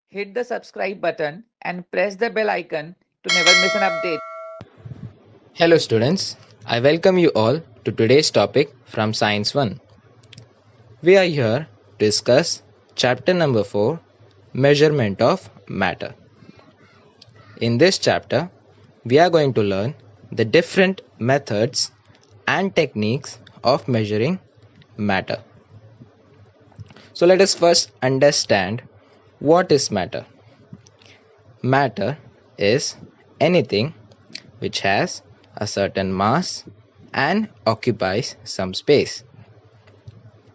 Hit the subscribe button and press the bell icon to never miss an update. Hello students, I welcome you all to today's topic from Science 1. We are here to discuss chapter number 4, Measurement of Matter. In this chapter, we are going to learn the different methods and techniques of measuring matter. So let us first understand what is matter. Matter is anything which has a certain mass and occupies some space.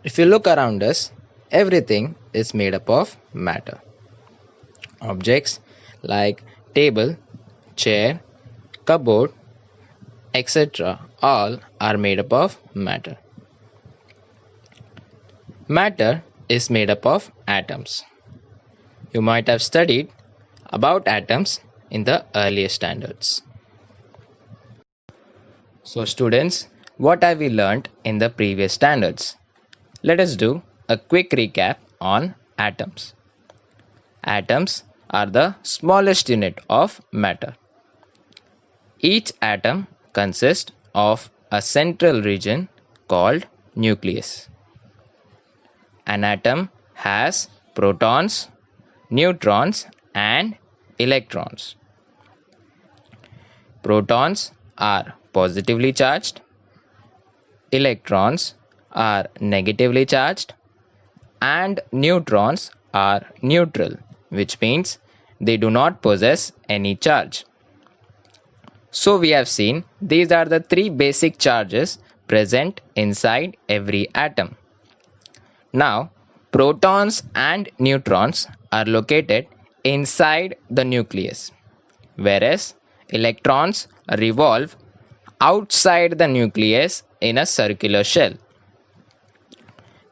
If you look around us, everything is made up of matter. Objects like table, chair, cupboard, etc. all are made up of matter. Matter is made up of atoms. You might have studied about atoms in the earlier standards. So students, what have we learnt in the previous standards? Let us do a quick recap on atoms. Atoms are the smallest unit of matter. Each atom consists of a central region called nucleus. An atom has protons, neutrons and electrons. Protons are positively charged, electrons are negatively charged, and neutrons are neutral, which means they do not possess any charge. So we have seen these are the three basic charges present inside every atom. Now, protons and neutrons are located inside the nucleus, whereas electrons revolve outside the nucleus in a circular shell.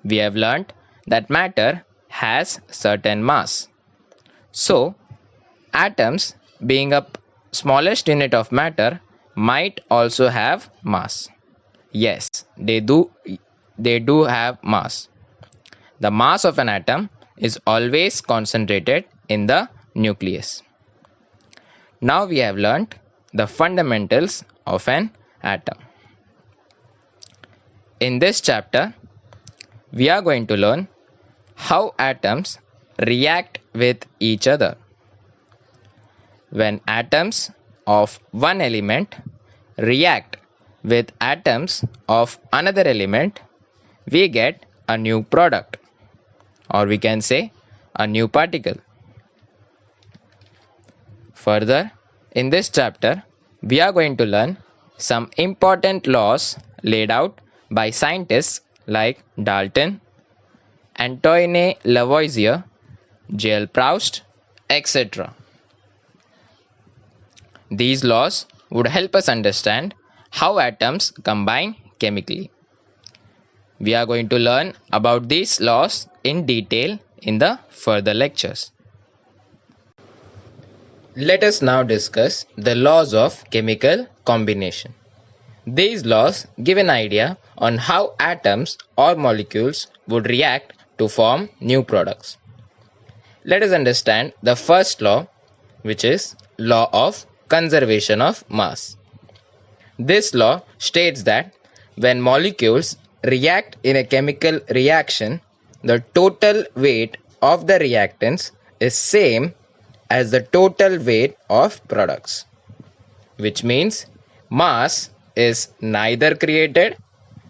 We have learnt that matter has certain mass. So, atoms being a smallest unit of matter might also have mass. Yes, they do have mass. The mass of an atom is always concentrated in the nucleus. Now we have learnt the fundamentals of an atom. In this chapter, we are going to learn how atoms react with each other. When atoms of one element react with atoms of another element, we get a new product, or we can say a new particle. Further, in this chapter, we are going to learn some important laws laid out by scientists like Dalton, Antoine Lavoisier, J.L. Proust, etc. These laws would help us understand how atoms combine chemically. We are going to learn about these laws in detail in the further lectures. Let us now discuss the laws of chemical combination. These laws give an idea on how atoms or molecules would react to form new products. Let us understand the first law, which is law of conservation of mass. This law states that when molecules react in a chemical reaction, the total weight of the reactants is same as the total weight of products, which means mass is neither created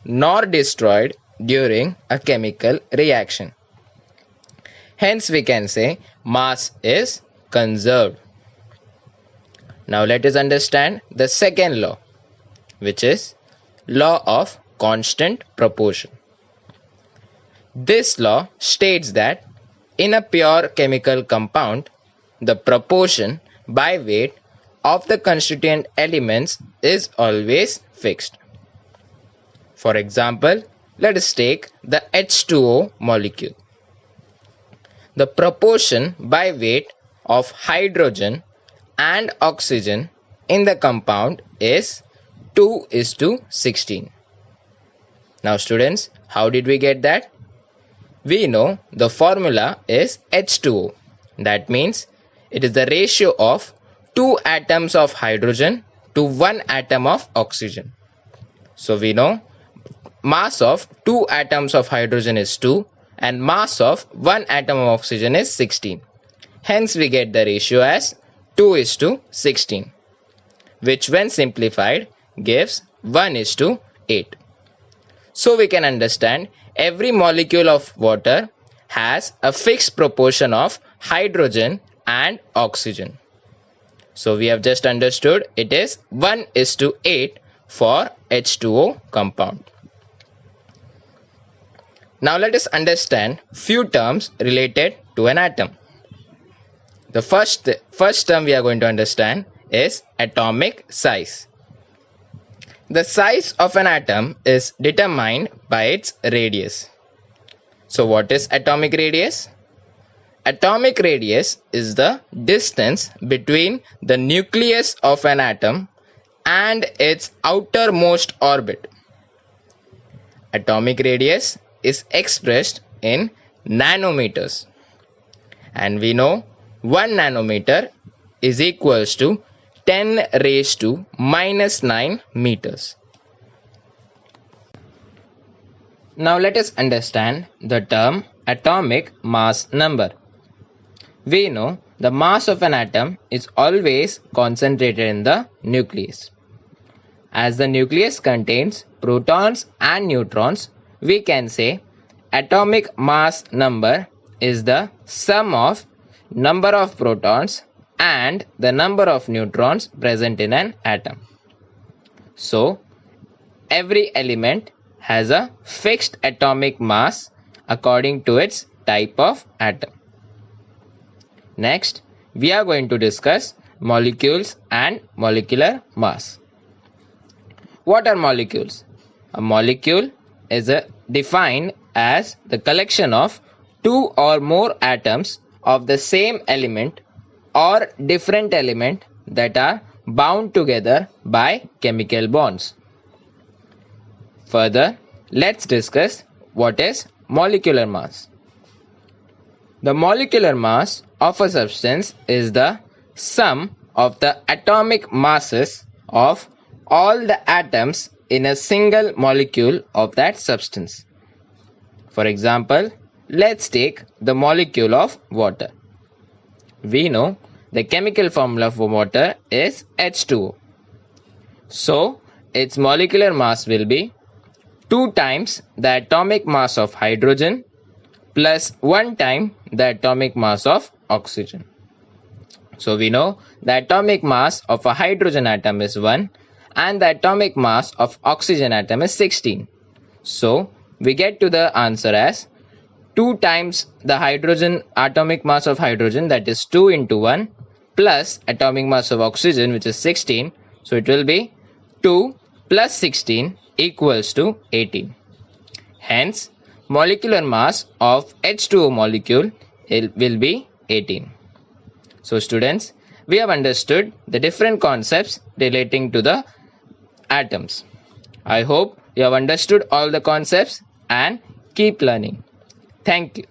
nor destroyed during a chemical reaction. Hence we can say mass is conserved. Now let us understand the second law, which is law of constant proportion. This law states that in a pure chemical compound, the proportion by weight of the constituent elements is always fixed. For example, let us take the H2O molecule. The proportion by weight of hydrogen and oxygen in the compound is 2:16. Now students, how did we get that? We know the formula is H2O. That means it is the ratio of 2 atoms of hydrogen to 1 atom of oxygen. So we know mass of 2 atoms of hydrogen is 2 and mass of 1 atom of oxygen is 16. Hence we get the ratio as 2:16, which when simplified gives 1:8. So we can understand every molecule of water has a fixed proportion of hydrogen and oxygen. So we have just understood it is 1:8 for H2O compound. Now let us understand few terms related to an atom. The first term we are going to understand is atomic size. The size of an atom is determined by its radius. So what is atomic radius? Atomic radius is the distance between the nucleus of an atom and its outermost orbit. Atomic radius is expressed in nanometers, and we know 1 nanometer is equals to 10 raised to minus 9 meters. Now let us understand the term atomic mass number. We know the mass of an atom is always concentrated in the nucleus. As the nucleus contains protons and neutrons, we can say atomic mass number is the sum of number of protons and the number of neutrons present in an atom. So every element has a fixed atomic mass according to its type of atom. Next, we are going to discuss molecules and molecular mass. What are molecules? A molecule is defined as the collection of two or more atoms of the same element or different element that are bound together by chemical bonds. Further, let's discuss what is molecular mass. The molecular mass of a substance is the sum of the atomic masses of all the atoms in a single molecule of that substance. For example, let's take the molecule of water. We know the chemical formula for water is H2O. So, its molecular mass will be 2 times the atomic mass of hydrogen plus 1 time the atomic mass of oxygen. So we know the atomic mass of a hydrogen atom is 1 and the atomic mass of oxygen atom is 16. So we get to the answer as 2 times the hydrogen atomic mass of hydrogen, that is 2 into 1, plus atomic mass of oxygen, which is 16. So it will be 2 plus 16 equals to 18. Hence, molecular mass of H2O molecule will be 18. So students, we have understood the different concepts relating to the atoms. I hope you have understood all the concepts and keep learning. Thank you.